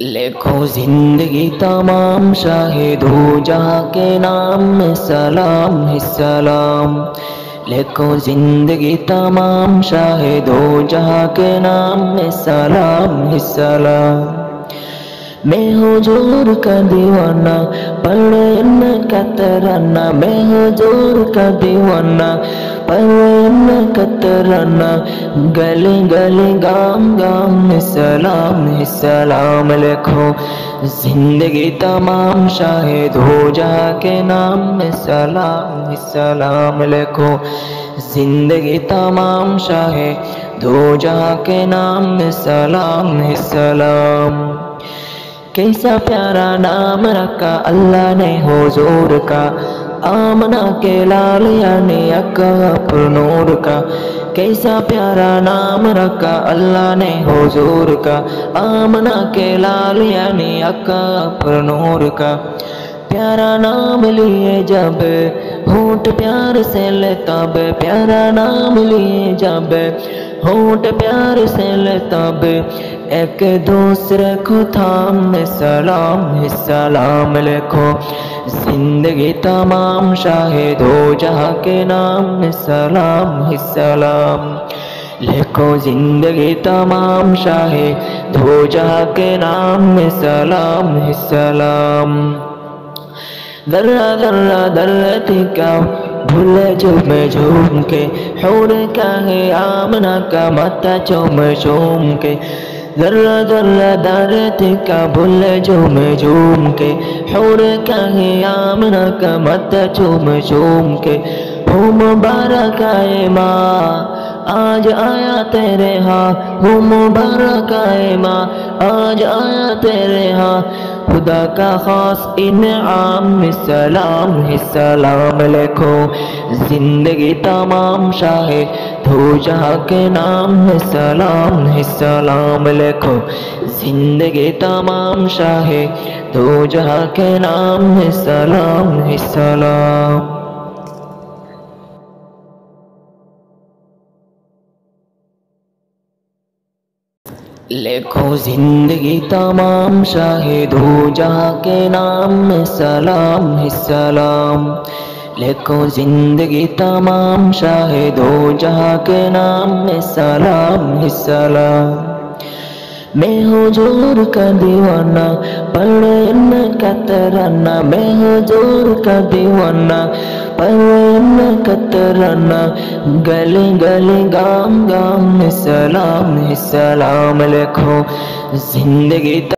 लिखो जिंदगी तमाम शाहिद हो जहाँ के नाम में सलाम ही सलाम। लिखो जिंदगी तमाम शाहिद हो जहाँ के नाम में सलाम ही सलाम। मैं हुजूर का दीवाना पढ़े इनका तराना, मैं हुजूर का दीवाना पढ़े इनका तराना। गली गली गाम गाम में सलाम ही सलाम। लिखो जिंदगी तमाम शाहिद हो जहाँ के नाम में सलाम ही सलाम। लिखो जिंदगी तमाम शाहिद हो जहाँ के नाम में सलाम ही सलाम। कैसा प्यारा नाम रखा अल्लाह ने हुजूर का, आमना के लाल यानी अक्का पर नूर का। कैसा प्यारा नाम रखा अल्लाह ने हुजूर का, आमना के लाल यानी अक्का पर नूर का। प्यारा नाम लिए जब होंठ प्यार से लेतब, प्यारा नाम लिए जब होंठ प्यार से लेतब। एक दूसरे को थाम में सलाम ही सलाम। लिखो जिंदगी तमाम शाहिद हो जहाँ के नाम में सलाम ही सलाम। लिखो जिंदगी तमाम शाहिद हो जहाँ के नाम में सलाम ही सलाम। दर्रा दर्रा दर्रती का भूले झूम के, हूर का है आमना का माथा चूम के। दर्रा दर्रा दर्रती का भूले झूम के, हूर का है आमना का माथा चूम के। हो मुबारक आए माँ आज आया तेरे यहाँ, हो मुबारक आए माँ आज आया तेरे यहाँ। खुदा का खास इनाम में सलाम ही सलाम। लिखो जिंदगी तमाम शाहिद हो जहाँ के नाम में सलाम ही सलाम। लिखो जिंदगी तमाम शाहिद हो जहाँ के नाम में सलाम ही सलाम। लिखो जिंदगी तमाम शाहिद हो जहाँ के नाम में सलाम ही सलाम। लिखो जिंदगी तमाम शाहिद हो जहाँ के नाम में सलाम ही सलाम। मैं हुजूर का दीवाना पढ़े इनका तराना, मैं हुजूर का दीवाना पढ़े इनका तराना। गली गली गाम गाम में सलाम ही सलाम। लिखो जिंदगी